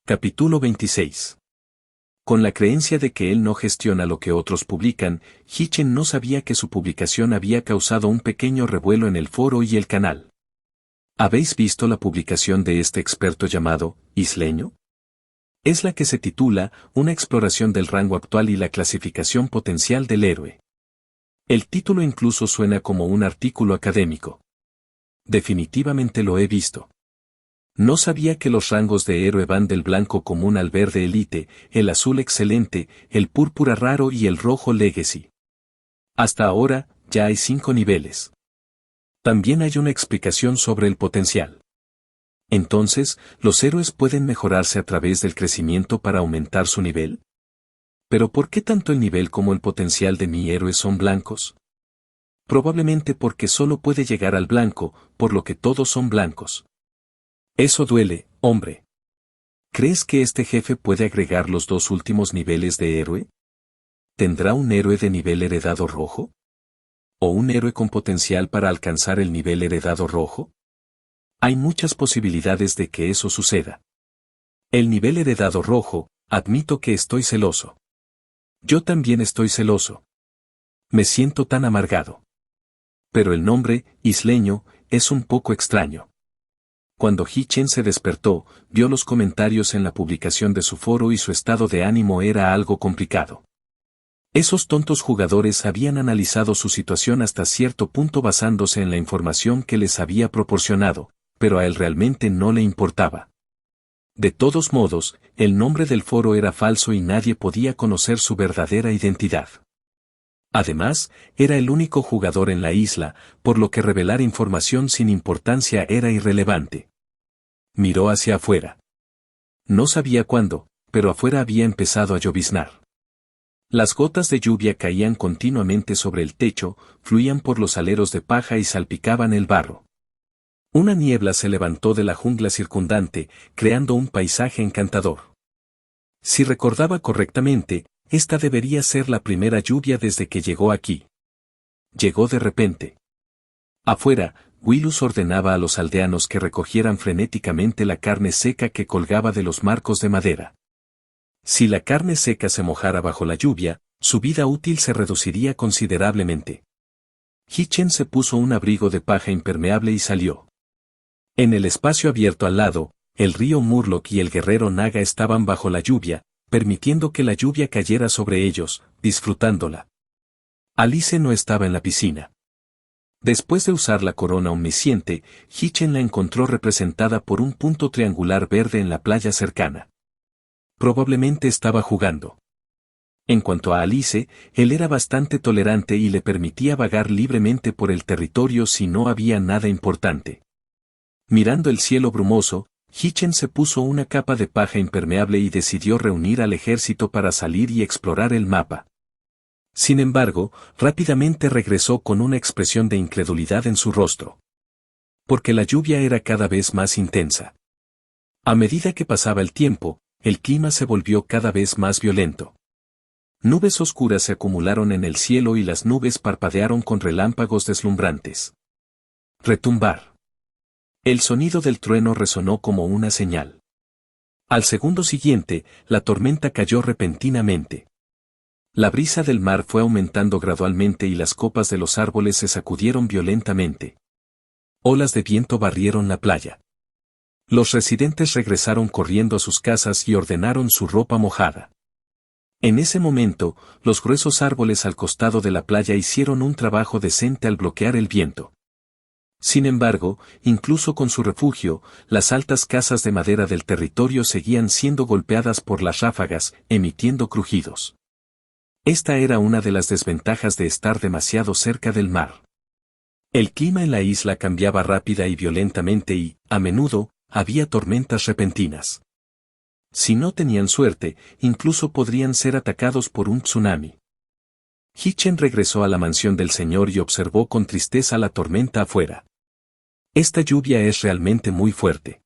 Capítulo 26. Con la creencia de que él no gestiona lo que otros publican, Hitchen no sabía que su publicación había causado un pequeño revuelo en el foro y el canal. ¿Habéis visto la publicación de este experto llamado Isleño? Es la que se titula Una exploración del rango actual y la clasificación potencial del héroe. El título incluso suena como un artículo académico. Definitivamente lo he visto. No sabía que los rangos de héroe van del blanco común al verde elite, el azul excelente, el púrpura raro y el rojo legacy. Hasta ahora, ya hay 5 niveles. También hay una explicación sobre el potencial. Entonces, ¿los héroes pueden mejorarse a través del crecimiento para aumentar su nivel? ¿Pero por qué tanto el nivel como el potencial de mi héroe son blancos? Probablemente porque solo puede llegar al blanco, por lo que todos son blancos. Eso duele, hombre. ¿Crees que este jefe puede agregar los 2 últimos niveles de héroe? ¿Tendrá un héroe de nivel heredado rojo? ¿O un héroe con potencial para alcanzar el nivel heredado rojo? Hay muchas posibilidades de que eso suceda. El nivel heredado rojo, admito que estoy celoso. Yo también estoy celoso. Me siento tan amargado. Pero el nombre, Isleño, es un poco extraño. Cuando Hitchen se despertó, vio los comentarios en la publicación de su foro y su estado de ánimo era algo complicado. Esos tontos jugadores habían analizado su situación hasta cierto punto basándose en la información que les había proporcionado, pero a él realmente no le importaba. De todos modos, el nombre del foro era falso y nadie podía conocer su verdadera identidad. Además, era el único jugador en la isla, por lo que revelar información sin importancia era irrelevante. Miró hacia afuera. No sabía cuándo, pero afuera había empezado a lloviznar. Las gotas de lluvia caían continuamente sobre el techo, fluían por los aleros de paja y salpicaban el barro. Una niebla se levantó de la jungla circundante, creando un paisaje encantador. Si recordaba correctamente, esta debería ser la primera lluvia desde que llegó aquí. Llegó de repente. Afuera, Willus ordenaba a los aldeanos que recogieran frenéticamente la carne seca que colgaba de los marcos de madera. Si la carne seca se mojara bajo la lluvia, su vida útil se reduciría considerablemente. Hitchen se puso un abrigo de paja impermeable y salió. En el espacio abierto al lado, el río Murloc y el guerrero Naga estaban bajo la lluvia, permitiendo que la lluvia cayera sobre ellos, disfrutándola. Alice no estaba en la piscina. Después de usar la corona omnisciente, Hitchen la encontró representada por un punto triangular verde en la playa cercana. Probablemente estaba jugando. En cuanto a Alice, él era bastante tolerante y le permitía vagar libremente por el territorio si no había nada importante. Mirando el cielo brumoso, Hitchen se puso una capa de paja impermeable y decidió reunir al ejército para salir y explorar el mapa. Sin embargo, rápidamente regresó con una expresión de incredulidad en su rostro. Porque la lluvia era cada vez más intensa. A medida que pasaba el tiempo, el clima se volvió cada vez más violento. Nubes oscuras se acumularon en el cielo y las nubes parpadearon con relámpagos deslumbrantes. Retumbar. El sonido del trueno resonó como una señal. Al segundo siguiente, la tormenta cayó repentinamente. La brisa del mar fue aumentando gradualmente y las copas de los árboles se sacudieron violentamente. Olas de viento barrieron la playa. Los residentes regresaron corriendo a sus casas y ordenaron su ropa mojada. En ese momento, los gruesos árboles al costado de la playa hicieron un trabajo decente al bloquear el viento. Sin embargo, incluso con su refugio, las altas casas de madera del territorio seguían siendo golpeadas por las ráfagas, emitiendo crujidos. Esta era una de las desventajas de estar demasiado cerca del mar. El clima en la isla cambiaba rápida y violentamente y, a menudo, había tormentas repentinas. Si no tenían suerte, incluso podrían ser atacados por un tsunami. Hitchen regresó a la mansión del señor y observó con tristeza la tormenta afuera. Esta lluvia es realmente muy fuerte.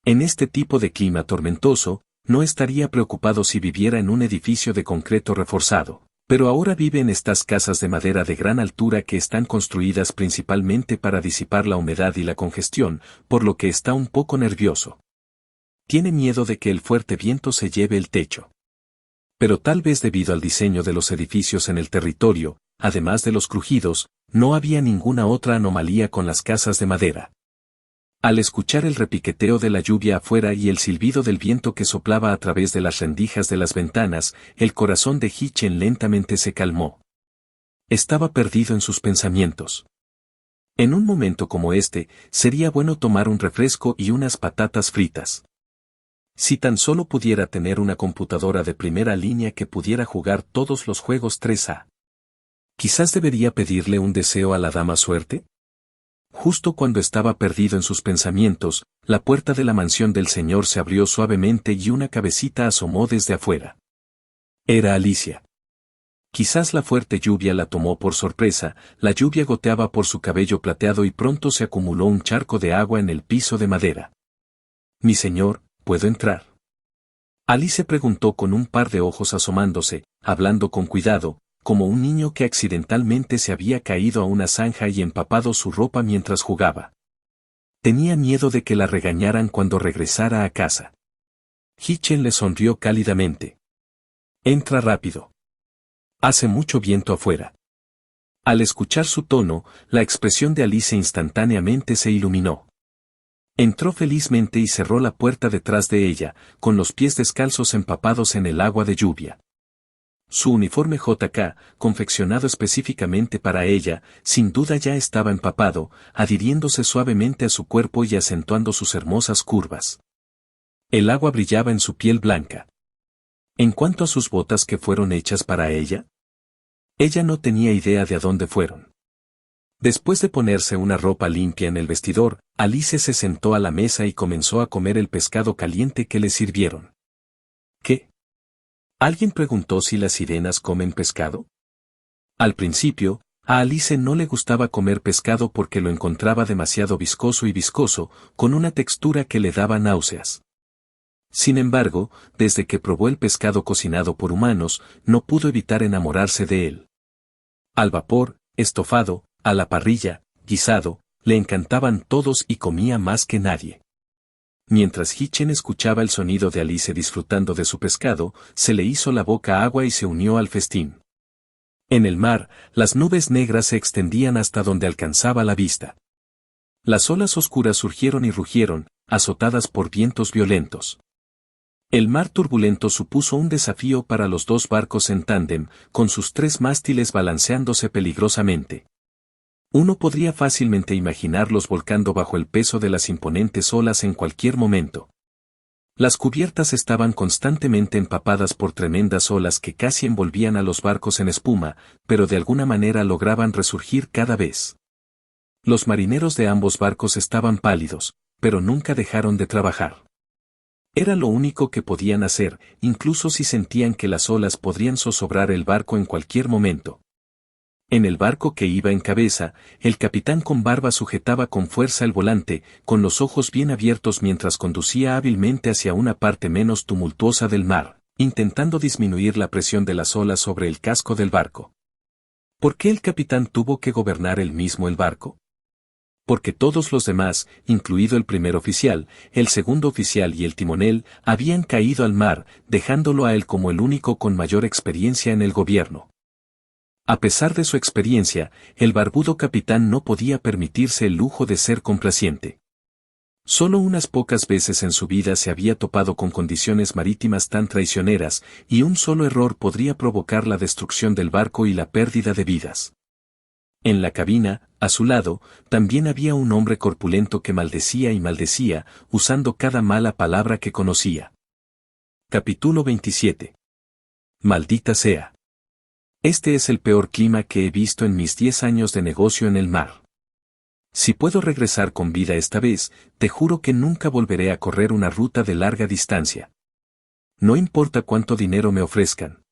En este tipo de clima tormentoso, no estaría preocupado si viviera en un edificio de concreto reforzado, pero ahora vive en estas casas de madera de gran altura que están construidas principalmente para disipar la humedad y la congestión, por lo que está un poco nervioso. Tiene miedo de que el fuerte viento se lleve el techo. Pero tal vez debido al diseño de los edificios en el territorio, además de los crujidos, no había ninguna otra anomalía con las casas de madera. Al escuchar el repiqueteo de la lluvia afuera y el silbido del viento que soplaba a través de las rendijas de las ventanas, el corazón de Hi-Chen lentamente se calmó. Estaba perdido en sus pensamientos. En un momento como este, sería bueno tomar un refresco y unas patatas fritas. Si tan solo pudiera tener una computadora de primera línea que pudiera jugar todos los juegos 3A. Quizás debería pedirle un deseo a la dama suerte. Justo cuando estaba perdido en sus pensamientos, la puerta de la mansión del señor se abrió suavemente y una cabecita asomó desde afuera. Era Alicia. Quizás la fuerte lluvia la tomó por sorpresa, la lluvia goteaba por su cabello plateado y pronto se acumuló un charco de agua en el piso de madera. Mi señor, ¿puedo entrar? Alice preguntó con un par de ojos asomándose, hablando con cuidado, como un niño que accidentalmente se había caído a una zanja y empapado su ropa mientras jugaba. Tenía miedo de que la regañaran cuando regresara a casa. Hi-Chen le sonrió cálidamente. Entra rápido. Hace mucho viento afuera. Al escuchar su tono, la expresión de Alice instantáneamente se iluminó. Entró felizmente y cerró la puerta detrás de ella, con los pies descalzos empapados en el agua de lluvia. Su uniforme JK, confeccionado específicamente para ella, sin duda ya estaba empapado, adhiriéndose suavemente a su cuerpo y acentuando sus hermosas curvas. El agua brillaba en su piel blanca. En cuanto a sus botas que fueron hechas para ella no tenía idea de a dónde fueron. Después de ponerse una ropa limpia en el vestidor, Alice se sentó a la mesa y comenzó a comer el pescado caliente que le sirvieron. ¿Qué? ¿Alguien preguntó si las sirenas comen pescado? Al principio, a Alice no le gustaba comer pescado porque lo encontraba demasiado viscoso, con una textura que le daba náuseas. Sin embargo, desde que probó el pescado cocinado por humanos, no pudo evitar enamorarse de él. Al vapor, estofado, a la parrilla, guisado, le encantaban todos y comía más que nadie. Mientras Hi-Chen escuchaba el sonido de Alice disfrutando de su pescado, se le hizo la boca agua y se unió al festín. En el mar, las nubes negras se extendían hasta donde alcanzaba la vista. Las olas oscuras surgieron y rugieron, azotadas por vientos violentos. El mar turbulento supuso un desafío para los dos barcos en tándem, con sus tres mástiles balanceándose peligrosamente. Uno podría fácilmente imaginarlos volcando bajo el peso de las imponentes olas en cualquier momento. Las cubiertas estaban constantemente empapadas por tremendas olas que casi envolvían a los barcos en espuma, pero de alguna manera lograban resurgir cada vez. Los marineros de ambos barcos estaban pálidos, pero nunca dejaron de trabajar. Era lo único que podían hacer, incluso si sentían que las olas podrían zozobrar el barco en cualquier momento. En el barco que iba en cabeza, el capitán con barba sujetaba con fuerza el volante, con los ojos bien abiertos mientras conducía hábilmente hacia una parte menos tumultuosa del mar, intentando disminuir la presión de las olas sobre el casco del barco. ¿Por qué el capitán tuvo que gobernar él mismo el barco? Porque todos los demás, incluido el primer oficial, el segundo oficial y el timonel, habían caído al mar, dejándolo a él como el único con mayor experiencia en el gobierno. A pesar de su experiencia, el barbudo capitán no podía permitirse el lujo de ser complaciente. Solo unas pocas veces en su vida se había topado con condiciones marítimas tan traicioneras, y un solo error podría provocar la destrucción del barco y la pérdida de vidas. En la cabina, a su lado, también había un hombre corpulento que maldecía y maldecía, usando cada mala palabra que conocía. Capítulo 27. Maldita sea. Este es el peor clima que he visto en mis 10 años de negocio en el mar. Si puedo regresar con vida esta vez, te juro que nunca volveré a correr una ruta de larga distancia. No importa cuánto dinero me ofrezcan.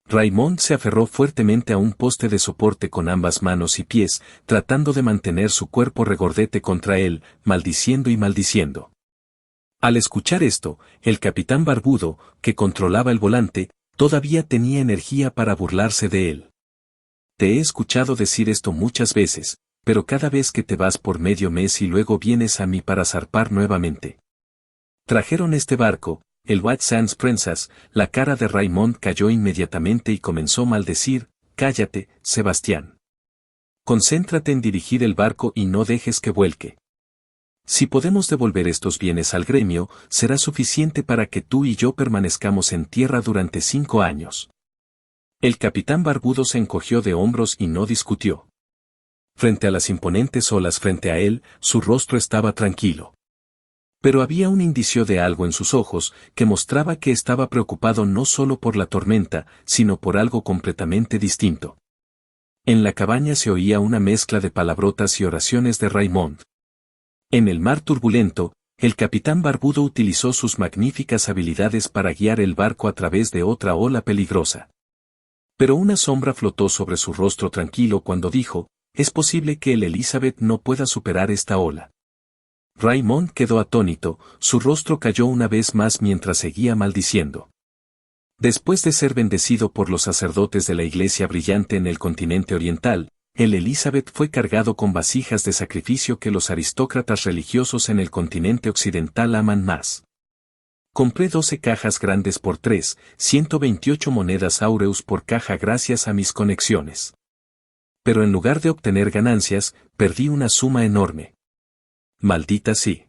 Raymond se aferró fuertemente a un poste de soporte con ambas manos y pies, tratando de mantener su cuerpo regordete contra él, maldiciendo y maldiciendo. Al escuchar esto, el capitán barbudo, que controlaba el volante, todavía tenía energía para burlarse de él. Te he escuchado decir esto muchas veces, pero cada vez que te vas por medio mes y luego vienes a mí para zarpar nuevamente. Trajeron este barco, el White Sands Princess. La cara de Raymond cayó inmediatamente y comenzó a maldecir: cállate, Sebastián. Concéntrate en dirigir el barco y no dejes que vuelque. Si podemos devolver estos bienes al gremio, será suficiente para que tú y yo permanezcamos en tierra durante 5 años. El capitán barbudo se encogió de hombros y no discutió. Frente a las imponentes olas frente a él, su rostro estaba tranquilo. Pero había un indicio de algo en sus ojos que mostraba que estaba preocupado no solo por la tormenta, sino por algo completamente distinto. En la cabaña se oía una mezcla de palabrotas y oraciones de Raymond. En el mar turbulento, el capitán barbudo utilizó sus magníficas habilidades para guiar el barco a través de otra ola peligrosa. Pero una sombra flotó sobre su rostro tranquilo cuando dijo: es posible que el Elizabeth no pueda superar esta ola. Raymond quedó atónito, su rostro cayó una vez más mientras seguía maldiciendo. Después de ser bendecido por los sacerdotes de la iglesia brillante en el continente oriental, el Elizabeth fue cargado con vasijas de sacrificio que los aristócratas religiosos en el continente occidental aman más. Compré 12 cajas grandes por 128 monedas áureos por caja gracias a mis conexiones. Pero en lugar de obtener ganancias, perdí una suma enorme. Maldita sí.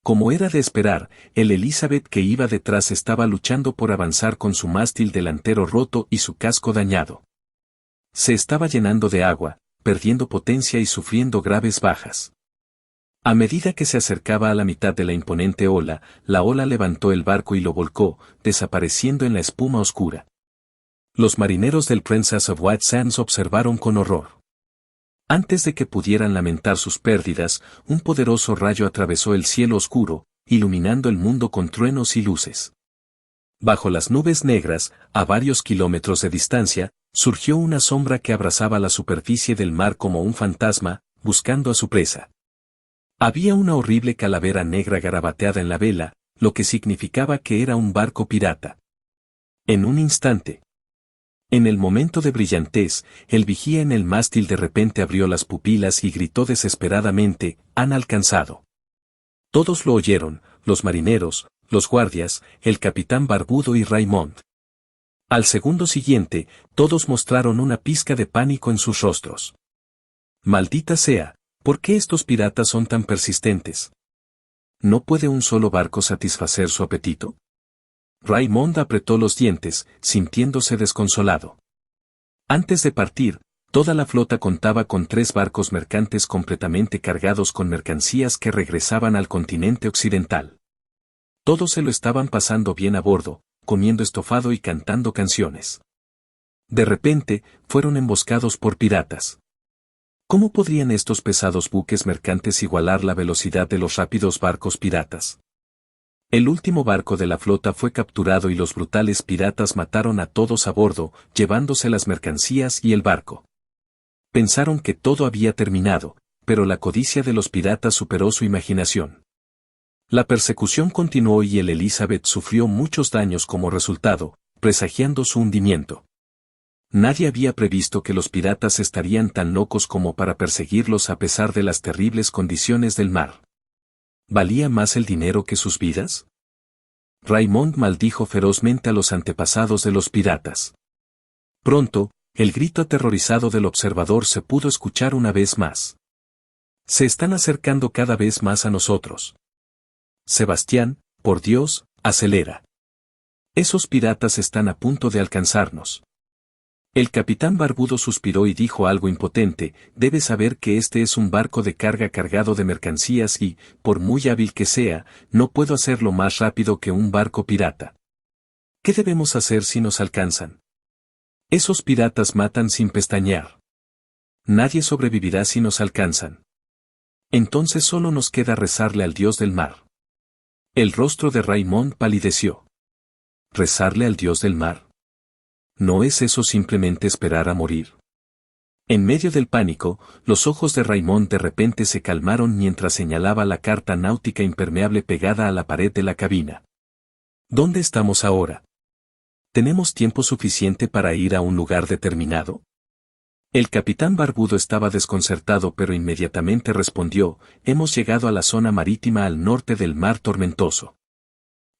Como era de esperar, el Elizabeth que iba detrás estaba luchando por avanzar con su mástil delantero roto y su casco dañado. Se estaba llenando de agua, perdiendo potencia y sufriendo graves bajas. A medida que se acercaba a la mitad de la imponente ola, la ola levantó el barco y lo volcó, desapareciendo en la espuma oscura. Los marineros del Princess of White Sands observaron con horror. Antes de que pudieran lamentar sus pérdidas, un poderoso rayo atravesó el cielo oscuro, iluminando el mundo con truenos y luces. Bajo las nubes negras, a varios kilómetros de distancia, surgió una sombra que abrazaba la superficie del mar como un fantasma, buscando a su presa. Había una horrible calavera negra garabateada en la vela, lo que significaba que era un barco pirata. En un instante. En el momento de brillantez, el vigía en el mástil de repente abrió las pupilas y gritó desesperadamente: «Han alcanzado». Todos lo oyeron, los marineros, los guardias, el capitán barbudo y Raymond. Al segundo siguiente, todos mostraron una pizca de pánico en sus rostros. Maldita sea, ¿por qué estos piratas son tan persistentes? ¿No puede un solo barco satisfacer su apetito? Raymond apretó los dientes, sintiéndose desconsolado. Antes de partir, toda la flota contaba con 3 barcos mercantes completamente cargados con mercancías que regresaban al continente occidental. Todos se lo estaban pasando bien a bordo, comiendo estofado y cantando canciones. De repente, fueron emboscados por piratas. ¿Cómo podrían estos pesados buques mercantes igualar la velocidad de los rápidos barcos piratas? El último barco de la flota fue capturado y los brutales piratas mataron a todos a bordo, llevándose las mercancías y el barco. Pensaron que todo había terminado, pero la codicia de los piratas superó su imaginación. La persecución continuó y el Elizabeth sufrió muchos daños como resultado, presagiando su hundimiento. Nadie había previsto que los piratas estarían tan locos como para perseguirlos a pesar de las terribles condiciones del mar. ¿Valía más el dinero que sus vidas? Raymond maldijo ferozmente a los antepasados de los piratas. Pronto, el grito aterrorizado del observador se pudo escuchar una vez más. Se están acercando cada vez más a nosotros. Sebastián, por Dios, acelera. Esos piratas están a punto de alcanzarnos. El capitán barbudo suspiró y dijo algo impotente: debes saber que este es un barco de carga cargado de mercancías y, por muy hábil que sea, no puedo hacerlo más rápido que un barco pirata. ¿Qué debemos hacer si nos alcanzan? Esos piratas matan sin pestañear. Nadie sobrevivirá si nos alcanzan. Entonces solo nos queda rezarle al dios del mar. El rostro de Raymond palideció. ¿Rezarle al dios del mar? ¿No es eso simplemente esperar a morir? En medio del pánico, los ojos de Raymond de repente se calmaron mientras señalaba la carta náutica impermeable pegada a la pared de la cabina. ¿Dónde estamos ahora? ¿Tenemos tiempo suficiente para ir a un lugar determinado? El capitán barbudo estaba desconcertado pero inmediatamente respondió: hemos llegado a la zona marítima al norte del mar tormentoso.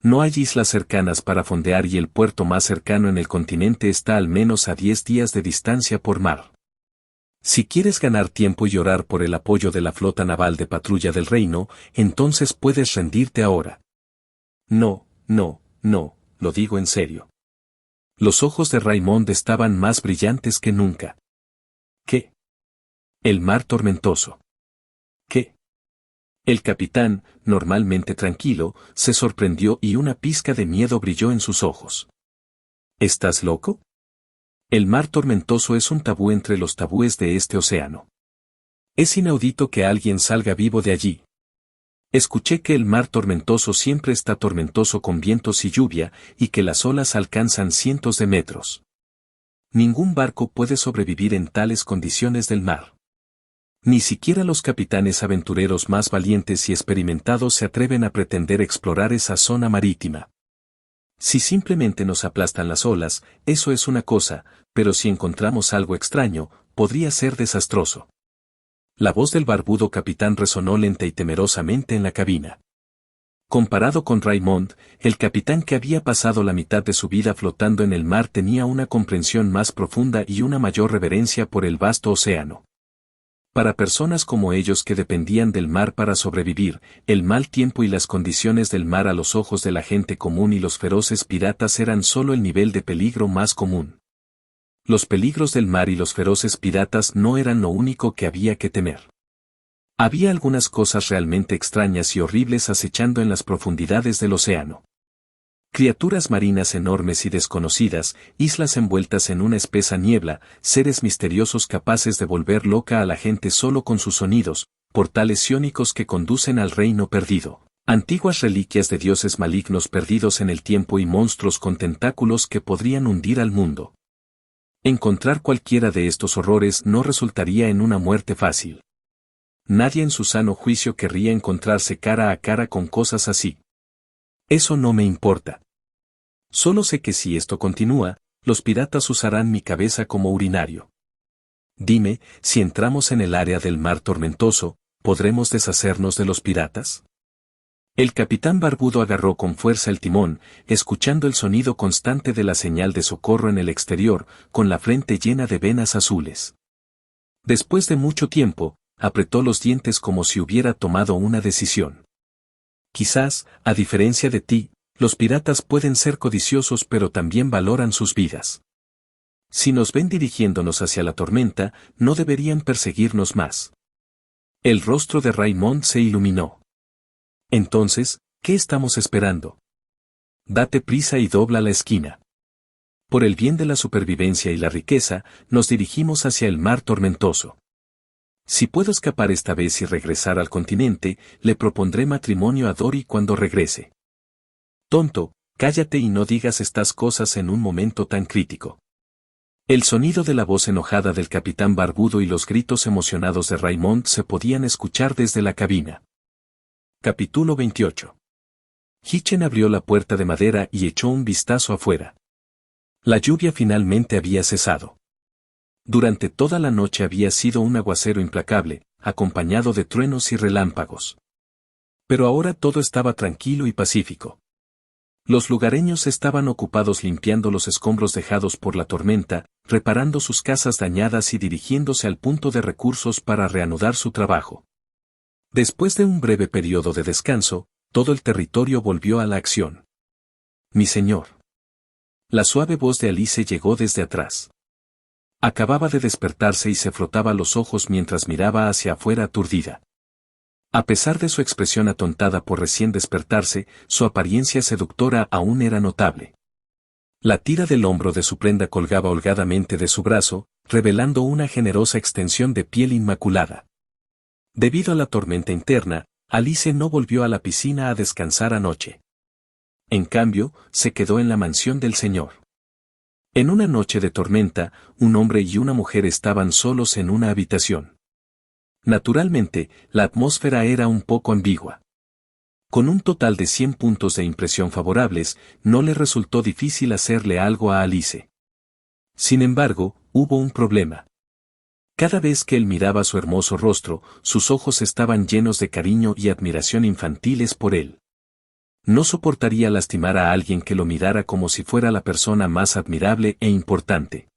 No hay islas cercanas para fondear y el puerto más cercano en el continente está al menos a 10 días de distancia por mar. Si quieres ganar tiempo y orar por el apoyo de la flota naval de patrulla del reino, entonces puedes rendirte ahora. No, no, no, lo digo en serio. Los ojos de Raymond estaban más brillantes que nunca. ¿Qué? El mar tormentoso. ¿Qué? El capitán, normalmente tranquilo, se sorprendió y una pizca de miedo brilló en sus ojos. ¿Estás loco? El mar tormentoso es un tabú entre los tabúes de este océano. Es inaudito que alguien salga vivo de allí. Escuché que el mar tormentoso siempre está tormentoso con vientos y lluvia, y que las olas alcanzan cientos de metros. Ningún barco puede sobrevivir en tales condiciones del mar. Ni siquiera los capitanes aventureros más valientes y experimentados se atreven a pretender explorar esa zona marítima. Si simplemente nos aplastan las olas, eso es una cosa, pero si encontramos algo extraño, podría ser desastroso. La voz del barbudo capitán resonó lenta y temerosamente en la cabina. Comparado con Raymond, el capitán que había pasado la mitad de su vida flotando en el mar tenía una comprensión más profunda y una mayor reverencia por el vasto océano. Para personas como ellos que dependían del mar para sobrevivir, el mal tiempo y las condiciones del mar a los ojos de la gente común y los feroces piratas eran solo el nivel de peligro más común. Los peligros del mar y los feroces piratas no eran lo único que había que temer. Había algunas cosas realmente extrañas y horribles acechando en las profundidades del océano. Criaturas marinas enormes y desconocidas, islas envueltas en una espesa niebla, seres misteriosos capaces de volver loca a la gente solo con sus sonidos, portales iónicos que conducen al reino perdido, antiguas reliquias de dioses malignos perdidos en el tiempo y monstruos con tentáculos que podrían hundir al mundo. Encontrar cualquiera de estos horrores no resultaría en una muerte fácil. Nadie en su sano juicio querría encontrarse cara a cara con cosas así. Eso no me importa. Solo sé que si esto continúa, los piratas usarán mi cabeza como urinario. Dime, si entramos en el área del mar tormentoso, ¿podremos deshacernos de los piratas? El capitán barbudo agarró con fuerza el timón, escuchando el sonido constante de la señal de socorro en el exterior, con la frente llena de venas azules. Después de mucho tiempo, apretó los dientes como si hubiera tomado una decisión. Quizás, a diferencia de ti, los piratas pueden ser codiciosos pero también valoran sus vidas. Si nos ven dirigiéndonos hacia la tormenta, no deberían perseguirnos más. El rostro de Raymond se iluminó. Entonces, ¿qué estamos esperando? Date prisa y dobla la esquina. Por el bien de la supervivencia y la riqueza, nos dirigimos hacia el mar tormentoso. Si puedo escapar esta vez y regresar al continente, le propondré matrimonio a Dory cuando regrese. Tonto, cállate y no digas estas cosas en un momento tan crítico. El sonido de la voz enojada del capitán barbudo y los gritos emocionados de Raymond se podían escuchar desde la cabina. Capítulo 28. Hitchen abrió la puerta de madera y echó un vistazo afuera. La lluvia finalmente había cesado. Durante toda la noche había sido un aguacero implacable, acompañado de truenos y relámpagos. Pero ahora todo estaba tranquilo y pacífico. Los lugareños estaban ocupados limpiando los escombros dejados por la tormenta, reparando sus casas dañadas y dirigiéndose al punto de recursos para reanudar su trabajo. Después de un breve periodo de descanso, todo el territorio volvió a la acción. Mi señor. La suave voz de Alice llegó desde atrás. Acababa de despertarse y se frotaba los ojos mientras miraba hacia afuera aturdida. A pesar de su expresión atontada por recién despertarse, su apariencia seductora aún era notable. La tira del hombro de su prenda colgaba holgadamente de su brazo, revelando una generosa extensión de piel inmaculada. Debido a la tormenta interna, Alice no volvió a la piscina a descansar anoche. En cambio, se quedó en la mansión del señor. En una noche de tormenta, un hombre y una mujer estaban solos en una habitación. Naturalmente, la atmósfera era un poco ambigua. Con un total de 100 puntos de impresión favorables, no le resultó difícil hacerle algo a Alice. Sin embargo, hubo un problema. Cada vez que él miraba su hermoso rostro, sus ojos estaban llenos de cariño y admiración infantiles por él. No soportaría lastimar a alguien que lo mirara como si fuera la persona más admirable e importante.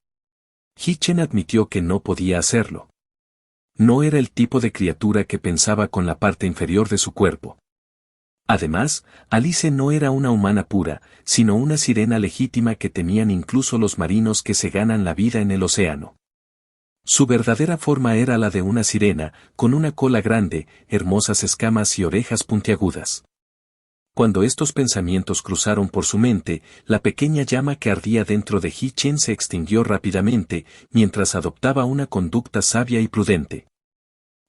Hi-Chen admitió que no podía hacerlo. No era el tipo de criatura que pensaba con la parte inferior de su cuerpo. Además, Alice no era una humana pura, sino una sirena legítima que temían incluso los marinos que se ganan la vida en el océano. Su verdadera forma era la de una sirena, con una cola grande, hermosas escamas y orejas puntiagudas. Cuando estos pensamientos cruzaron por su mente, la pequeña llama que ardía dentro de Hi-Chen se extinguió rápidamente, mientras adoptaba una conducta sabia y prudente.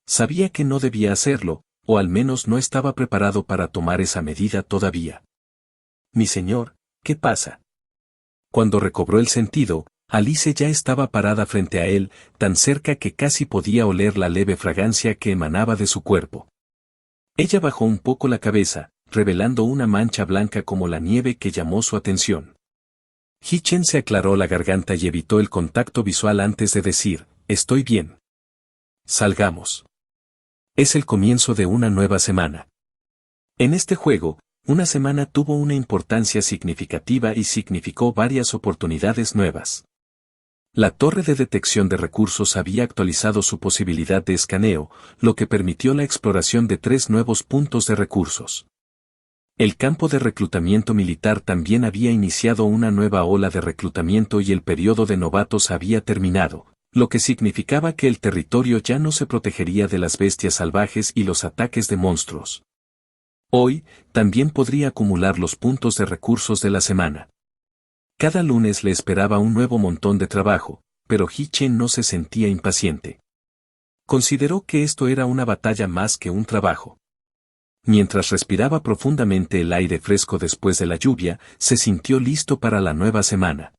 Sabía que no debía hacerlo, o al menos no estaba preparado para tomar esa medida todavía. «Mi señor, ¿qué pasa?». Cuando recobró el sentido, Alice ya estaba parada frente a él, tan cerca que casi podía oler la leve fragancia que emanaba de su cuerpo. Ella bajó un poco la cabeza, revelando una mancha blanca como la nieve que llamó su atención. Hi-Chen se aclaró la garganta y evitó el contacto visual antes de decir, «Estoy bien. Salgamos. Es el comienzo de una nueva semana». En este juego, una semana tuvo una importancia significativa y significó varias oportunidades nuevas. La torre de detección de recursos había actualizado su posibilidad de escaneo, lo que permitió la exploración de 3 nuevos puntos de recursos. El campo de reclutamiento militar también había iniciado una nueva ola de reclutamiento y el periodo de novatos había terminado, lo que significaba que el territorio ya no se protegería de las bestias salvajes y los ataques de monstruos. Hoy, también podría acumular los puntos de recursos de la semana. Cada lunes le esperaba un nuevo montón de trabajo, pero Hi-Chen no se sentía impaciente. Consideró que esto era una batalla más que un trabajo. Mientras respiraba profundamente el aire fresco después de la lluvia, se sintió listo para la nueva semana.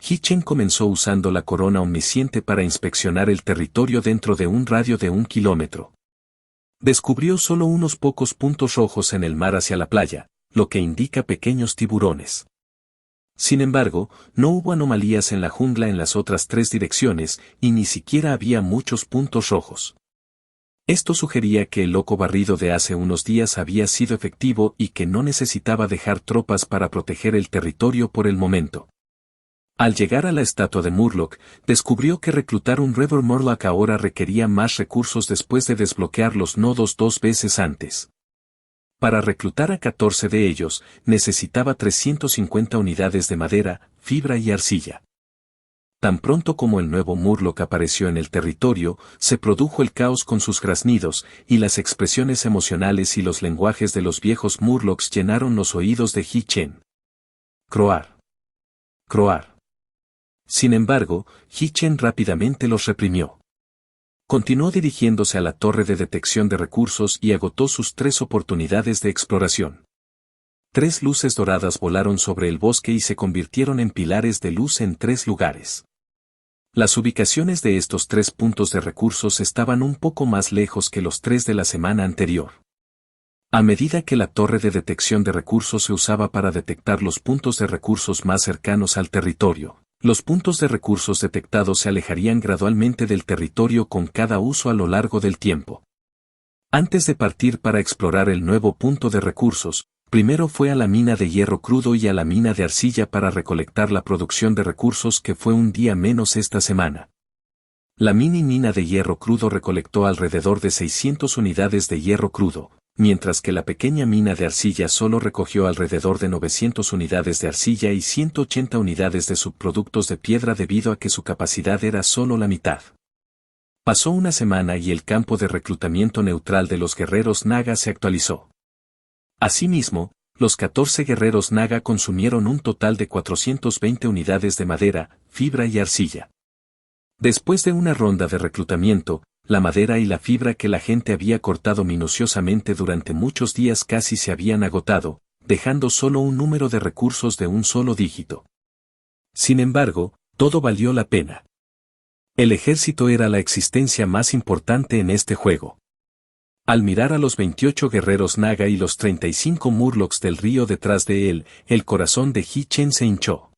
Hi-Chen comenzó usando la corona omnisciente para inspeccionar el territorio dentro de un radio de 1 kilómetro. Descubrió solo unos pocos puntos rojos en el mar hacia la playa, lo que indica pequeños tiburones. Sin embargo, no hubo anomalías en la jungla en las otras 3 direcciones, y ni siquiera había muchos puntos rojos. Esto sugería que el loco barrido de hace unos días había sido efectivo y que no necesitaba dejar tropas para proteger el territorio por el momento. Al llegar a la estatua de Murloc, descubrió que reclutar un Reaver Murloc ahora requería más recursos después de desbloquear los nodos 2 veces antes. Para reclutar a 14 de ellos, necesitaba 350 unidades de madera, fibra y arcilla. Tan pronto como el nuevo Murloc apareció en el territorio, se produjo el caos con sus graznidos, y las expresiones emocionales y los lenguajes de los viejos Murlocs llenaron los oídos de Hi-Chen. Croar. Croar. Sin embargo, Hi-Chen rápidamente los reprimió. Continuó dirigiéndose a la torre de detección de recursos y agotó sus 3 oportunidades de exploración. 3 luces doradas volaron sobre el bosque y se convirtieron en pilares de luz en 3 lugares. Las ubicaciones de estos 3 puntos de recursos estaban un poco más lejos que los 3 de la semana anterior. A medida que la torre de detección de recursos se usaba para detectar los puntos de recursos más cercanos al territorio, los puntos de recursos detectados se alejarían gradualmente del territorio con cada uso a lo largo del tiempo. Antes de partir para explorar el nuevo punto de recursos, primero fue a la mina de hierro crudo y a la mina de arcilla para recolectar la producción de recursos que fue un día menos esta semana. La mini mina de hierro crudo recolectó alrededor de 600 unidades de hierro crudo, mientras que la pequeña mina de arcilla solo recogió alrededor de 900 unidades de arcilla y 180 unidades de subproductos de piedra debido a que su capacidad era solo la mitad. Pasó una semana y el campo de reclutamiento neutral de los guerreros Naga se actualizó. Asimismo, los 14 guerreros Naga consumieron un total de 420 unidades de madera, fibra y arcilla. Después de una ronda de reclutamiento, la madera y la fibra que la gente había cortado minuciosamente durante muchos días casi se habían agotado, dejando solo un número de recursos de un solo dígito. Sin embargo, todo valió la pena. El ejército era la existencia más importante en este juego. Al mirar a los 28 guerreros Naga y los 35 Murlocs del río detrás de él, el corazón de Hi-Chen se hinchó.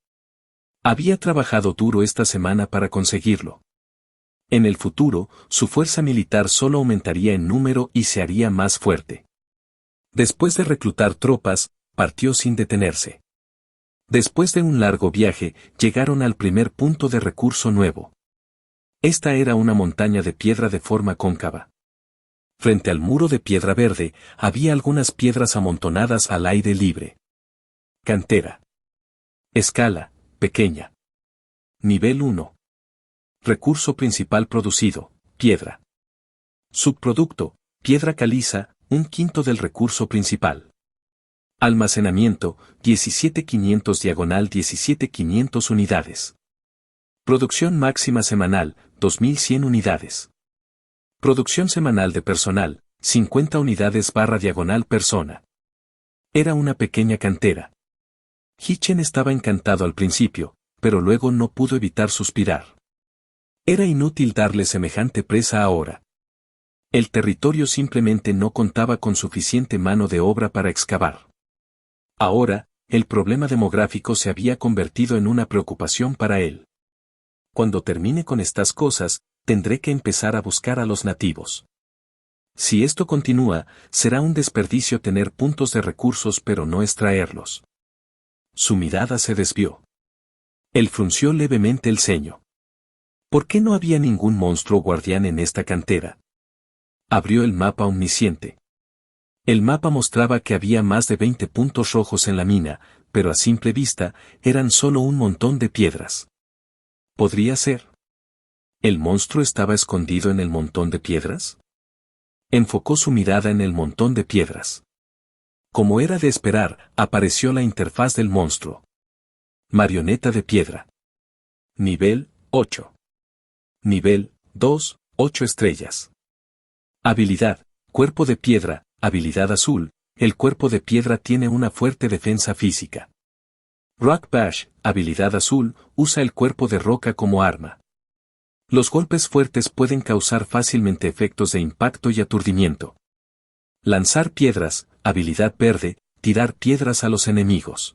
Había trabajado duro esta semana para conseguirlo. En el futuro, su fuerza militar solo aumentaría en número y se haría más fuerte. Después de reclutar tropas, partió sin detenerse. Después de un largo viaje, llegaron al primer punto de recurso nuevo. Esta era una montaña de piedra de forma cóncava. Frente al muro de piedra verde, había algunas piedras amontonadas al aire libre. Cantera. Escala, pequeña. Nivel 1. Recurso principal producido, piedra. Subproducto, piedra caliza, 1/5 del recurso principal. Almacenamiento, 17.500 diagonal 17.500 unidades. Producción máxima semanal, 2.100 unidades. Producción semanal de personal, 50 unidades barra diagonal persona. Era una pequeña cantera. Hitchen estaba encantado al principio, pero luego no pudo evitar suspirar. Era inútil darle semejante presa ahora. El territorio simplemente no contaba con suficiente mano de obra para excavar. Ahora, el problema demográfico se había convertido en una preocupación para él. Cuando termine con estas cosas, tendré que empezar a buscar a los nativos. Si esto continúa, será un desperdicio tener puntos de recursos pero no extraerlos. Su mirada se desvió. Él frunció levemente el ceño. ¿Por qué no había ningún monstruo guardián en esta cantera? Abrió el mapa omnisciente. El mapa mostraba que había más de 20 puntos rojos en la mina, pero a simple vista, eran solo un montón de piedras. ¿Podría ser? ¿El monstruo estaba escondido en el montón de piedras? Enfocó su mirada en el montón de piedras. Como era de esperar, apareció la interfaz del monstruo. Marioneta de piedra. Nivel 8. Nivel 2, 8 estrellas. Habilidad, cuerpo de piedra, habilidad azul, el cuerpo de piedra tiene una fuerte defensa física. Rock Bash, habilidad azul, usa el cuerpo de roca como arma. Los golpes fuertes pueden causar fácilmente efectos de impacto y aturdimiento. Lanzar piedras, habilidad verde, tirar piedras a los enemigos.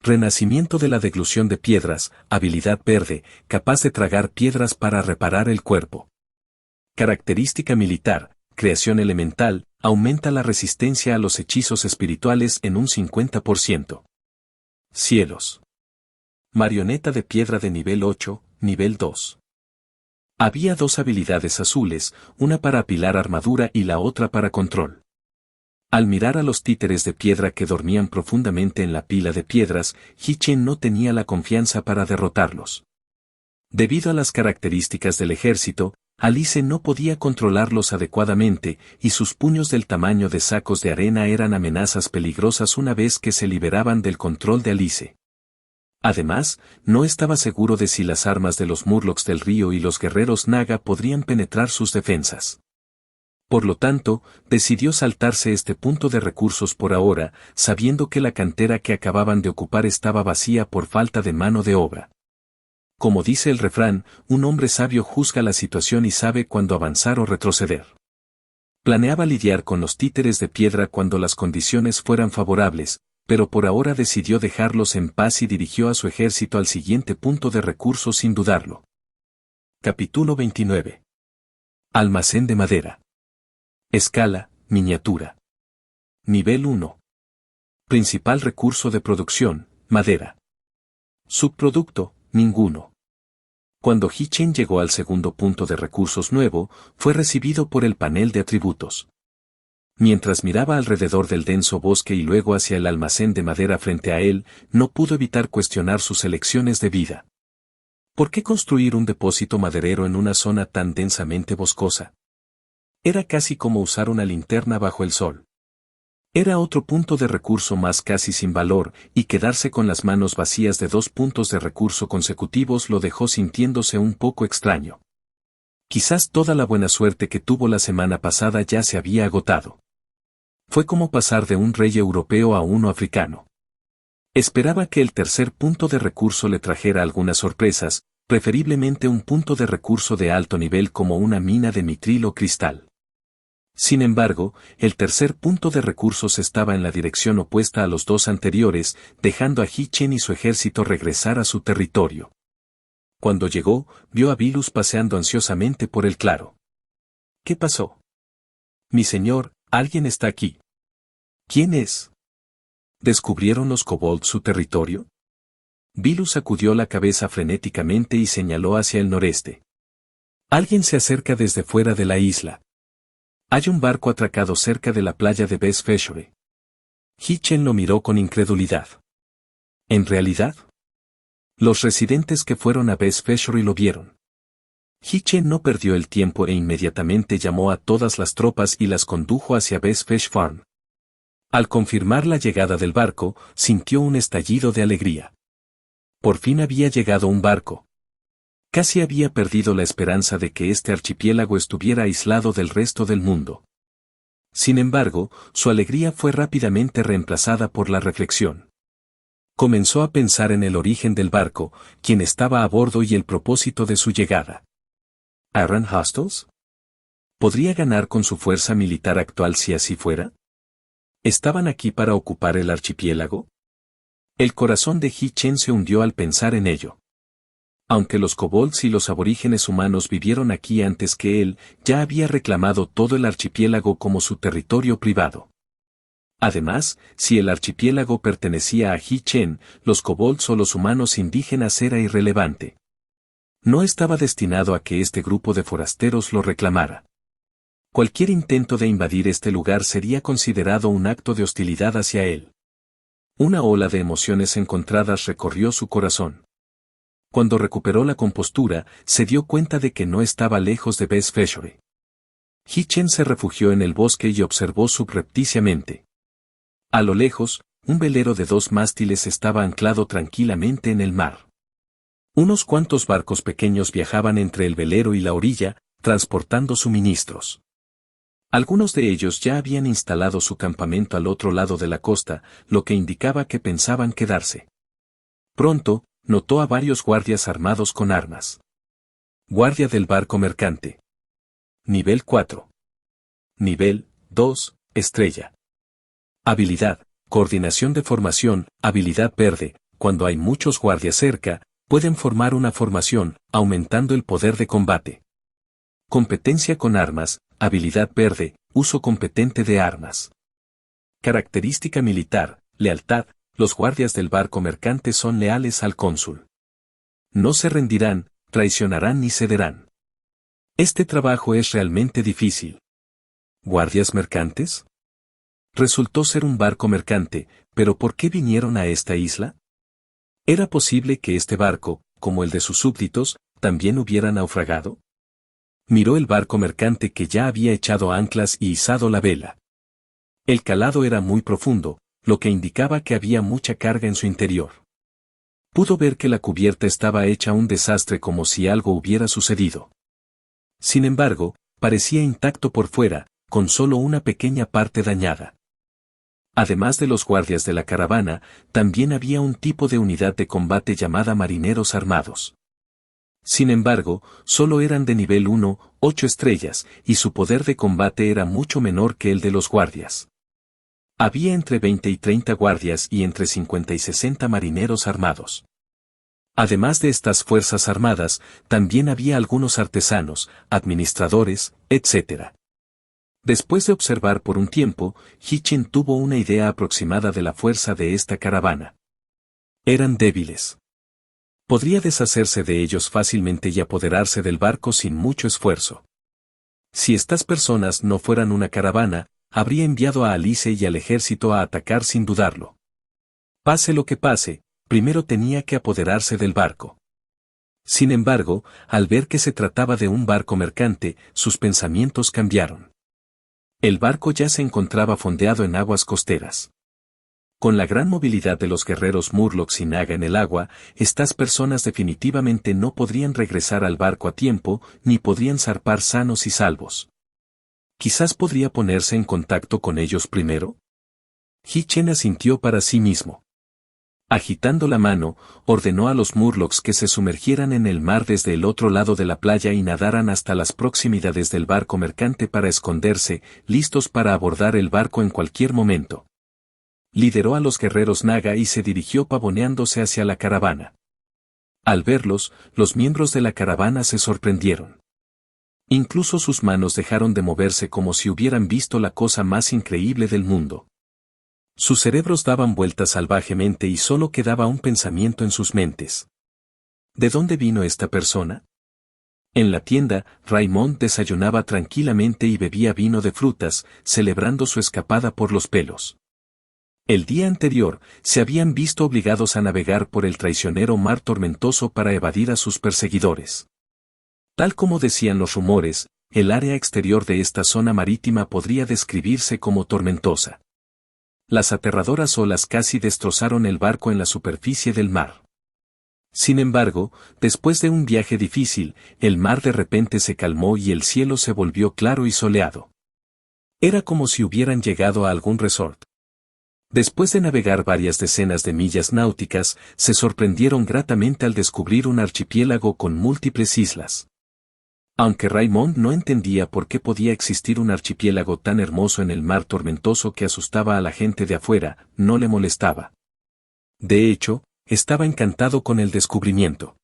Renacimiento de la deglución de piedras, habilidad verde, capaz de tragar piedras para reparar el cuerpo. Característica militar, creación elemental, aumenta la resistencia a los hechizos espirituales en un 50%. Cielos. Marioneta de piedra de nivel 8, nivel 2. Había dos habilidades azules, una para apilar armadura y la otra para control. Al mirar a los títeres de piedra que dormían profundamente en la pila de piedras, Hitchen no tenía la confianza para derrotarlos. Debido a las características del ejército, Alice no podía controlarlos adecuadamente, y sus puños del tamaño de sacos de arena eran amenazas peligrosas una vez que se liberaban del control de Alice. Además, no estaba seguro de si las armas de los Murlocs del río y los guerreros Naga podrían penetrar sus defensas. Por lo tanto, decidió saltarse este punto de recursos por ahora, sabiendo que la cantera que acababan de ocupar estaba vacía por falta de mano de obra. Como dice el refrán, un hombre sabio juzga la situación y sabe cuándo avanzar o retroceder. Planeaba lidiar con los títeres de piedra cuando las condiciones fueran favorables, pero por ahora decidió dejarlos en paz y dirigió a su ejército al siguiente punto de recursos sin dudarlo. Capítulo 29. Almacén de madera. Escala, miniatura. Nivel 1. Principal recurso de producción, madera. Subproducto, ninguno. Cuando Hitchen llegó al segundo punto de recursos nuevo, fue recibido por el panel de atributos. Mientras miraba alrededor del denso bosque y luego hacia el almacén de madera frente a él, no pudo evitar cuestionar sus elecciones de vida. ¿Por qué construir un depósito maderero en una zona tan densamente boscosa? Era casi como usar una linterna bajo el sol. Era otro punto de recurso más casi sin valor, y quedarse con las manos vacías de 2 puntos de recurso consecutivos lo dejó sintiéndose un poco extraño. Quizás toda la buena suerte que tuvo la semana pasada ya se había agotado. Fue como pasar de un rey europeo a uno africano. Esperaba que el tercer punto de recurso le trajera algunas sorpresas, preferiblemente un punto de recurso de alto nivel como una mina de mitril o cristal. Sin embargo, el tercer punto de recursos estaba en la dirección opuesta a los dos anteriores, dejando a Hitchen y su ejército regresar a su territorio. Cuando llegó, vio a Vilus paseando ansiosamente por el claro. ¿Qué pasó? Mi señor, alguien está aquí. ¿Quién es? ¿Descubrieron los kobolds su territorio? Bilu sacudió la cabeza frenéticamente y señaló hacia el noreste. Alguien se acerca desde fuera de la isla. Hay un barco atracado cerca de la playa de Bestfjord. Hitchen lo miró con incredulidad. ¿En realidad? Los residentes que fueron a Bestfjord lo vieron. Hitchen no perdió el tiempo e inmediatamente llamó a todas las tropas y las condujo hacia Bestfjord. Al confirmar la llegada del barco, sintió un estallido de alegría. Por fin había llegado un barco. Casi había perdido la esperanza de que este archipiélago estuviera aislado del resto del mundo. Sin embargo, su alegría fue rápidamente reemplazada por la reflexión. Comenzó a pensar en el origen del barco, quién estaba a bordo y el propósito de su llegada. ¿Aaron Hostels? ¿Podría ganar con su fuerza militar actual si así fuera? ¿Estaban aquí para ocupar el archipiélago? El corazón de Hitchen se hundió al pensar en ello. Aunque los kobolds y los aborígenes humanos vivieron aquí antes que él, ya había reclamado todo el archipiélago como su territorio privado. Además, si el archipiélago pertenecía a Hitchen, los kobolds o los humanos indígenas era irrelevante. No estaba destinado a que este grupo de forasteros lo reclamara. Cualquier intento de invadir este lugar sería considerado un acto de hostilidad hacia él. Una ola de emociones encontradas recorrió su corazón. Cuando recuperó la compostura, se dio cuenta de que no estaba lejos de Bestfjord. Hitchen se refugió en el bosque y observó subrepticiamente. A lo lejos, un velero de 2 mástiles estaba anclado tranquilamente en el mar. Unos cuantos barcos pequeños viajaban entre el velero y la orilla, transportando suministros. Algunos de ellos ya habían instalado su campamento al otro lado de la costa, lo que indicaba que pensaban quedarse. Pronto, notó a varios guardias armados con armas. Guardia del barco mercante. Nivel 4. Nivel 2, estrella. Habilidad, coordinación de formación, habilidad verde. Cuando hay muchos guardias cerca, pueden formar una formación, aumentando el poder de combate. Competencia con armas, habilidad verde, uso competente de armas. Característica militar, lealtad. Los guardias del barco mercante son leales al cónsul. No se rendirán, traicionarán ni cederán. Este trabajo es realmente difícil. ¿Guardias mercantes? Resultó ser un barco mercante, pero ¿por qué vinieron a esta isla? ¿Era posible que este barco, como el de sus súbditos, también hubiera naufragado? Miró el barco mercante que ya había echado anclas y izado la vela. El calado era muy profundo, lo que indicaba que había mucha carga en su interior. Pudo ver que la cubierta estaba hecha un desastre como si algo hubiera sucedido. Sin embargo, parecía intacto por fuera, con solo una pequeña parte dañada. Además de los guardias de la caravana, también había un tipo de unidad de combate llamada marineros armados. Sin embargo, solo eran de nivel 1, 8 estrellas, y su poder de combate era mucho menor que el de los guardias. Había entre 20 y 30 guardias y entre 50 y 60 marineros armados. Además de estas fuerzas armadas, también había algunos artesanos, administradores, etc. Después de observar por un tiempo, Hitchen tuvo una idea aproximada de la fuerza de esta caravana. Eran débiles. Podría deshacerse de ellos fácilmente y apoderarse del barco sin mucho esfuerzo. Si estas personas no fueran una caravana, habría enviado a Alice y al ejército a atacar sin dudarlo. Pase lo que pase, primero tenía que apoderarse del barco. Sin embargo, al ver que se trataba de un barco mercante, sus pensamientos cambiaron. El barco ya se encontraba fondeado en aguas costeras. Con la gran movilidad de los guerreros Murlocs y Naga en el agua, estas personas definitivamente no podrían regresar al barco a tiempo, ni podrían zarpar sanos y salvos. ¿Quizás podría ponerse en contacto con ellos primero? Hitchen asintió para sí mismo. Agitando la mano, ordenó a los Murlocs que se sumergieran en el mar desde el otro lado de la playa y nadaran hasta las proximidades del barco mercante para esconderse, listos para abordar el barco en cualquier momento. Lideró a los guerreros Naga y se dirigió pavoneándose hacia la caravana. Al verlos, los miembros de la caravana se sorprendieron. Incluso sus manos dejaron de moverse como si hubieran visto la cosa más increíble del mundo. Sus cerebros daban vueltas salvajemente y solo quedaba un pensamiento en sus mentes. ¿De dónde vino esta persona? En la tienda, Raymond desayunaba tranquilamente y bebía vino de frutas, celebrando su escapada por los pelos. El día anterior, se habían visto obligados a navegar por el traicionero mar tormentoso para evadir a sus perseguidores. Tal como decían los rumores, el área exterior de esta zona marítima podría describirse como tormentosa. Las aterradoras olas casi destrozaron el barco en la superficie del mar. Sin embargo, después de un viaje difícil, el mar de repente se calmó y el cielo se volvió claro y soleado. Era como si hubieran llegado a algún resort. Después de navegar varias decenas de millas náuticas, se sorprendieron gratamente al descubrir un archipiélago con múltiples islas. Aunque Raymond no entendía por qué podía existir un archipiélago tan hermoso en el mar tormentoso que asustaba a la gente de afuera, no le molestaba. De hecho, estaba encantado con el descubrimiento.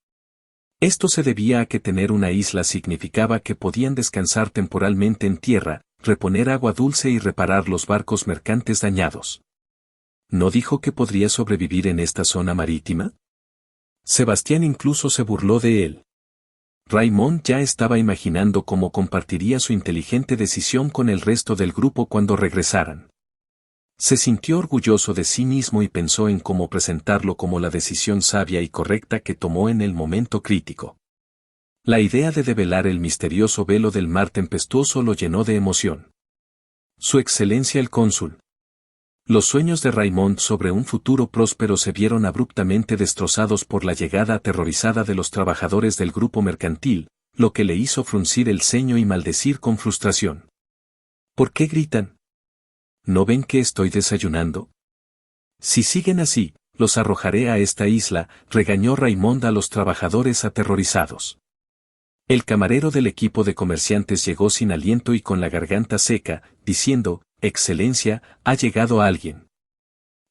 Esto se debía a que tener una isla significaba que podían descansar temporalmente en tierra, reponer agua dulce y reparar los barcos mercantes dañados. ¿No dijo que podría sobrevivir en esta zona marítima? Sebastián incluso se burló de él. Raymond ya estaba imaginando cómo compartiría su inteligente decisión con el resto del grupo cuando regresaran. Se sintió orgulloso de sí mismo y pensó en cómo presentarlo como la decisión sabia y correcta que tomó en el momento crítico. La idea de develar el misterioso velo del mar tempestuoso lo llenó de emoción. Su Excelencia el Cónsul. Los sueños de Raymond sobre un futuro próspero se vieron abruptamente destrozados por la llegada aterrorizada de los trabajadores del grupo mercantil, lo que le hizo fruncir el ceño y maldecir con frustración. ¿Por qué gritan? ¿No ven que estoy desayunando? Si siguen así, los arrojaré a esta isla, regañó Raymond a los trabajadores aterrorizados. El camarero del equipo de comerciantes llegó sin aliento y con la garganta seca, diciendo, Excelencia, ha llegado alguien.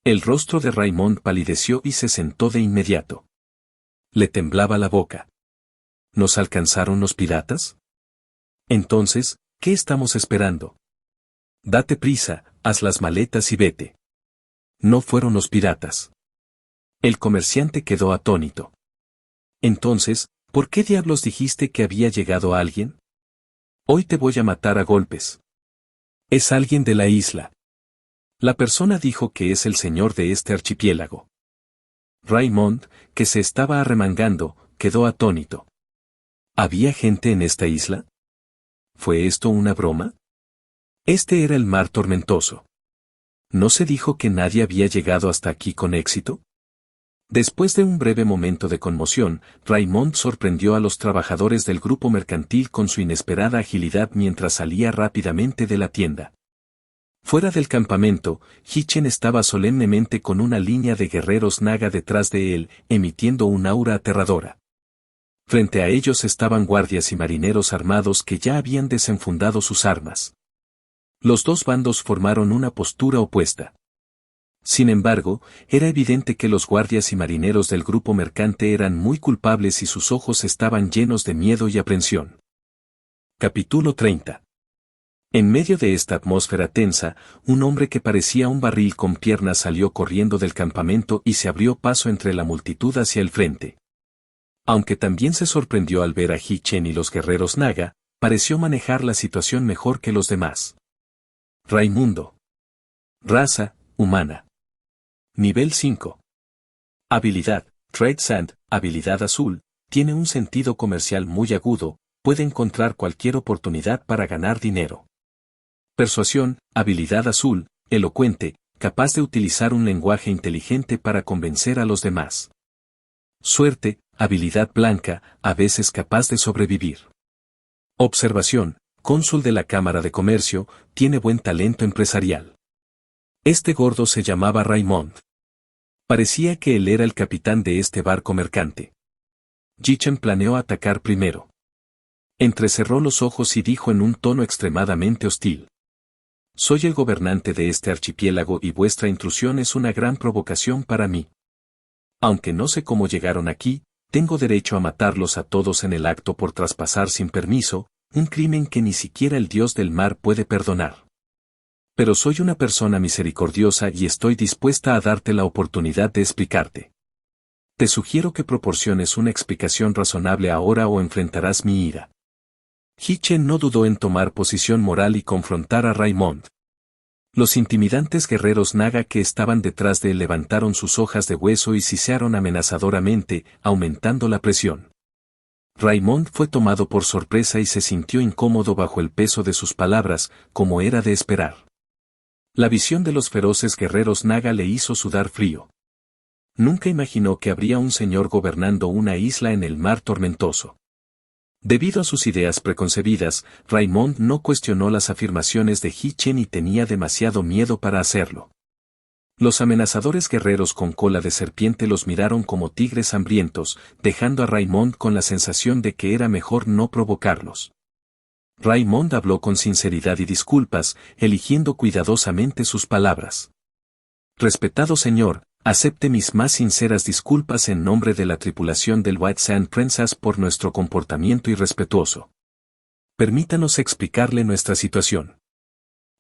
El rostro de Raymond palideció y se sentó de inmediato. Le temblaba la boca. ¿Nos alcanzaron los piratas? Entonces, ¿qué estamos esperando? Date prisa, haz las maletas y vete. No fueron los piratas. El comerciante quedó atónito. Entonces, ¿por qué diablos dijiste que había llegado alguien? Hoy te voy a matar a golpes. Es alguien de la isla. La persona dijo que es el señor de este archipiélago. Raymond, que se estaba arremangando, quedó atónito. ¿Había gente en esta isla? ¿Fue esto una broma? Este era el mar tormentoso. ¿No se dijo que nadie había llegado hasta aquí con éxito? Después de un breve momento de conmoción, Raymond sorprendió a los trabajadores del grupo mercantil con su inesperada agilidad mientras salía rápidamente de la tienda. Fuera del campamento, Hitchen estaba solemnemente con una línea de guerreros naga detrás de él, emitiendo un aura aterradora. Frente a ellos estaban guardias y marineros armados que ya habían desenfundado sus armas. Los dos bandos formaron una postura opuesta. Sin embargo, era evidente que los guardias y marineros del grupo mercante eran muy culpables y sus ojos estaban llenos de miedo y aprensión. Capítulo 30. En medio de esta atmósfera tensa, un hombre que parecía un barril con piernas salió corriendo del campamento y se abrió paso entre la multitud hacia el frente. Aunque también se sorprendió al ver a Hitchen y los guerreros Naga, pareció manejar la situación mejor que los demás. Raimundo. Raza, humana. Nivel 5. Habilidad, Trade Sand, habilidad azul, tiene un sentido comercial muy agudo, puede encontrar cualquier oportunidad para ganar dinero. Persuasión, habilidad azul, elocuente, capaz de utilizar un lenguaje inteligente para convencer a los demás. Suerte, habilidad blanca, a veces capaz de sobrevivir. Observación, cónsul de la Cámara de Comercio, tiene buen talento empresarial. Este gordo se llamaba Raymond. Parecía que él era el capitán de este barco mercante. Hitchen planeó atacar primero. Entrecerró los ojos y dijo en un tono extremadamente hostil. Soy el gobernante de este archipiélago y vuestra intrusión es una gran provocación para mí. Aunque no sé cómo llegaron aquí, tengo derecho a matarlos a todos en el acto por traspasar sin permiso, un crimen que ni siquiera el dios del mar puede perdonar. Pero soy una persona misericordiosa y estoy dispuesta a darte la oportunidad de explicarte. Te sugiero que proporciones una explicación razonable ahora o enfrentarás mi ira. Hi-Chen no dudó en tomar posición moral y confrontar a Raymond. Los intimidantes guerreros naga que estaban detrás de él levantaron sus hojas de hueso y sisearon amenazadoramente, aumentando la presión. Raymond fue tomado por sorpresa y se sintió incómodo bajo el peso de sus palabras, como era de esperar. La visión de los feroces guerreros naga le hizo sudar frío. Nunca imaginó que habría un señor gobernando una isla en el mar tormentoso. Debido a sus ideas preconcebidas, Raymond no cuestionó las afirmaciones de Hi-Chen y tenía demasiado miedo para hacerlo. Los amenazadores guerreros con cola de serpiente los miraron como tigres hambrientos, dejando a Raymond con la sensación de que era mejor no provocarlos. Raymond habló con sinceridad y disculpas, eligiendo cuidadosamente sus palabras. Respetado señor, acepte mis más sinceras disculpas en nombre de la tripulación del White Sand Princess por nuestro comportamiento irrespetuoso. Permítanos explicarle nuestra situación.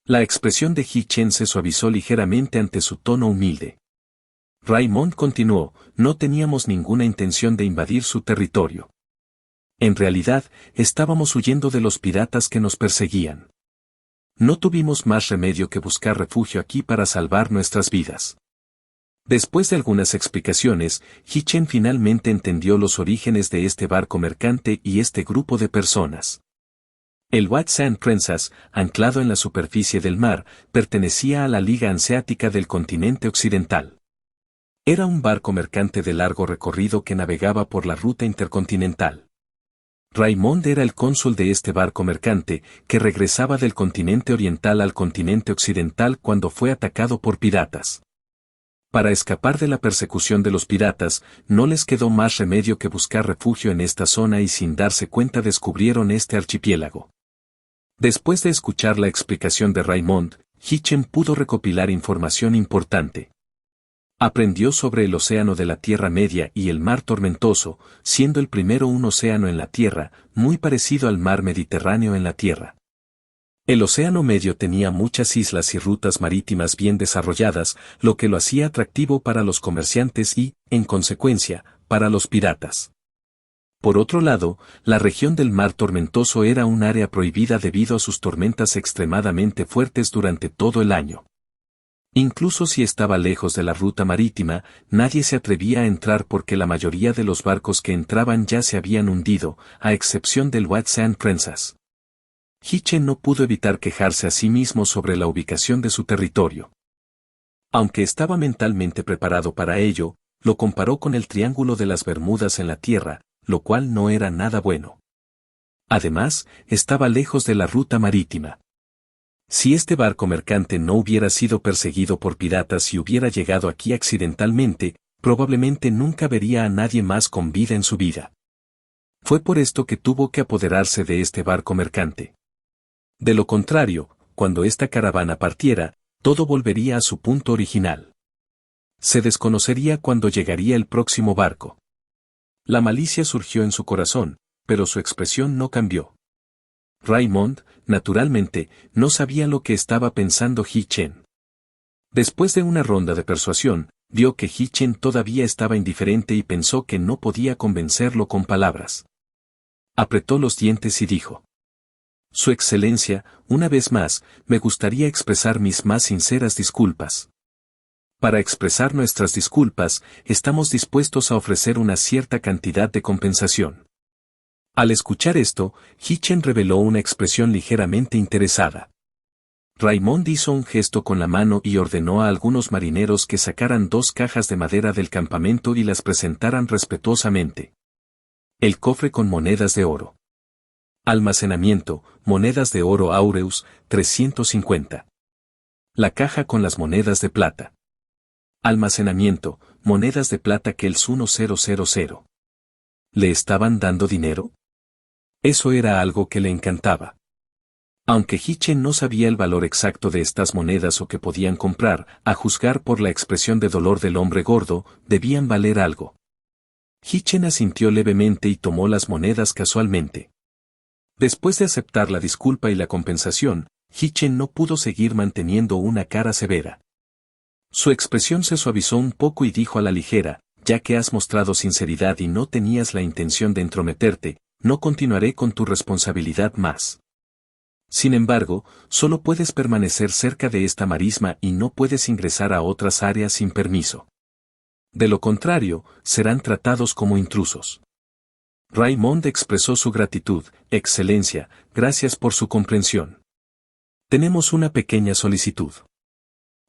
La expresión de Hi-Chen se suavizó ligeramente ante su tono humilde. Raymond continuó, no teníamos ninguna intención de invadir su territorio. En realidad, estábamos huyendo de los piratas que nos perseguían. No tuvimos más remedio que buscar refugio aquí para salvar nuestras vidas. Después de algunas explicaciones, Hi-Chen finalmente entendió los orígenes de este barco mercante y este grupo de personas. El White Sand Princess, anclado en la superficie del mar, pertenecía a la Liga Hanseática del continente occidental. Era un barco mercante de largo recorrido que navegaba por la ruta intercontinental. Raymond era el cónsul de este barco mercante, que regresaba del continente oriental al continente occidental cuando fue atacado por piratas. Para escapar de la persecución de los piratas, no les quedó más remedio que buscar refugio en esta zona y sin darse cuenta descubrieron este archipiélago. Después de escuchar la explicación de Raymond, Hi-Chen pudo recopilar información importante. Aprendió sobre el océano de la Tierra Media y el mar tormentoso, siendo el primero un océano en la Tierra, muy parecido al mar Mediterráneo en la Tierra. El Océano Medio tenía muchas islas y rutas marítimas bien desarrolladas, lo que lo hacía atractivo para los comerciantes y, en consecuencia, para los piratas. Por otro lado, la región del Mar Tormentoso era un área prohibida debido a sus tormentas extremadamente fuertes durante todo el año. Incluso si estaba lejos de la ruta marítima, nadie se atrevía a entrar porque la mayoría de los barcos que entraban ya se habían hundido, a excepción del White Sand Princess. Hi-Chen no pudo evitar quejarse a sí mismo sobre la ubicación de su territorio. Aunque estaba mentalmente preparado para ello, lo comparó con el Triángulo de las Bermudas en la Tierra, lo cual no era nada bueno. Además, estaba lejos de la ruta marítima. Si este barco mercante no hubiera sido perseguido por piratas y hubiera llegado aquí accidentalmente, probablemente nunca vería a nadie más con vida en su vida. Fue por esto que tuvo que apoderarse de este barco mercante. De lo contrario, cuando esta caravana partiera, todo volvería a su punto original. Se desconocería cuándo llegaría el próximo barco. La malicia surgió en su corazón, pero su expresión no cambió. Raymond, naturalmente, no sabía lo que estaba pensando Hi-Chen. Después de una ronda de persuasión, vio que Hi-Chen todavía estaba indiferente y pensó que no podía convencerlo con palabras. Apretó los dientes y dijo: Su Excelencia, una vez más, me gustaría expresar mis más sinceras disculpas. Para expresar nuestras disculpas, estamos dispuestos a ofrecer una cierta cantidad de compensación. Al escuchar esto, Hi-Chen reveló una expresión ligeramente interesada. Raymond hizo un gesto con la mano y ordenó a algunos marineros que sacaran 2 cajas de madera del campamento y las presentaran respetuosamente. El cofre con monedas de oro. Almacenamiento, monedas de oro áureus, 350. La caja con las monedas de plata. Almacenamiento, monedas de plata Kels 1000. ¿Le estaban dando dinero? Eso era algo que le encantaba. Aunque Hi-Chen no sabía el valor exacto de estas monedas o que podían comprar, a juzgar por la expresión de dolor del hombre gordo, debían valer algo. Hi-Chen asintió levemente y tomó las monedas casualmente. Después de aceptar la disculpa y la compensación, Hichen no pudo seguir manteniendo una cara severa. Su expresión se suavizó un poco y dijo a la ligera, ya que has mostrado sinceridad y no tenías la intención de entrometerte, no continuaré con tu responsabilidad más. Sin embargo, solo puedes permanecer cerca de esta marisma y no puedes ingresar a otras áreas sin permiso. De lo contrario, serán tratados como intrusos. Raymond expresó su gratitud, Excelencia, gracias por su comprensión. Tenemos una pequeña solicitud.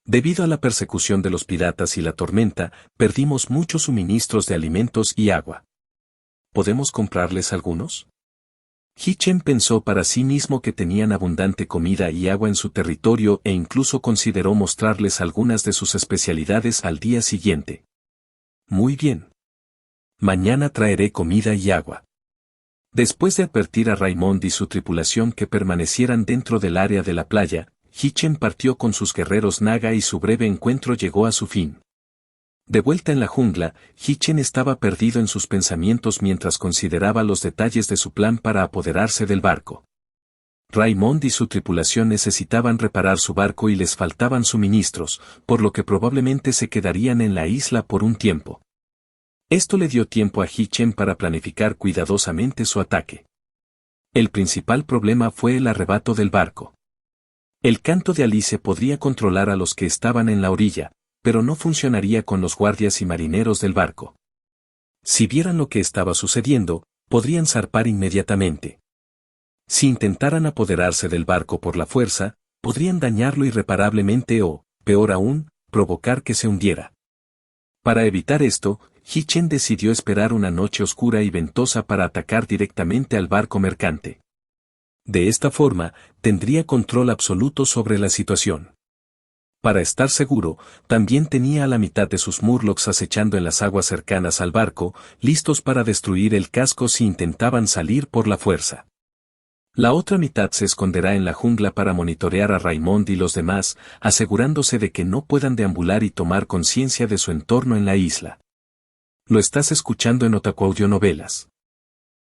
Debido a la persecución de los piratas y la tormenta, perdimos muchos suministros de alimentos y agua. ¿Podemos comprarles algunos? Hichen pensó para sí mismo que tenían abundante comida y agua en su territorio e incluso consideró mostrarles algunas de sus especialidades al día siguiente. Muy bien. Mañana traeré comida y agua. Después de advertir a Raymond y su tripulación que permanecieran dentro del área de la playa, Hichen partió con sus guerreros Naga y su breve encuentro llegó a su fin. De vuelta en la jungla, Hichen estaba perdido en sus pensamientos mientras consideraba los detalles de su plan para apoderarse del barco. Raymond y su tripulación necesitaban reparar su barco y les faltaban suministros, por lo que probablemente se quedarían en la isla por un tiempo. Esto le dio tiempo a Hichen para planificar cuidadosamente su ataque. El principal problema fue el arrebato del barco. El canto de Alice podría controlar a los que estaban en la orilla, pero no funcionaría con los guardias y marineros del barco. Si vieran lo que estaba sucediendo, podrían zarpar inmediatamente. Si intentaran apoderarse del barco por la fuerza, podrían dañarlo irreparablemente o, peor aún, provocar que se hundiera. Para evitar esto, Hichen decidió esperar una noche oscura y ventosa para atacar directamente al barco mercante. De esta forma, tendría control absoluto sobre la situación. Para estar seguro, también tenía a la mitad de sus Murlocs acechando en las aguas cercanas al barco, listos para destruir el casco si intentaban salir por la fuerza. La otra mitad se esconderá en la jungla para monitorear a Raymond y los demás, asegurándose de que no puedan deambular y tomar conciencia de su entorno en la isla. Lo estás escuchando en Otaku Audionovelas.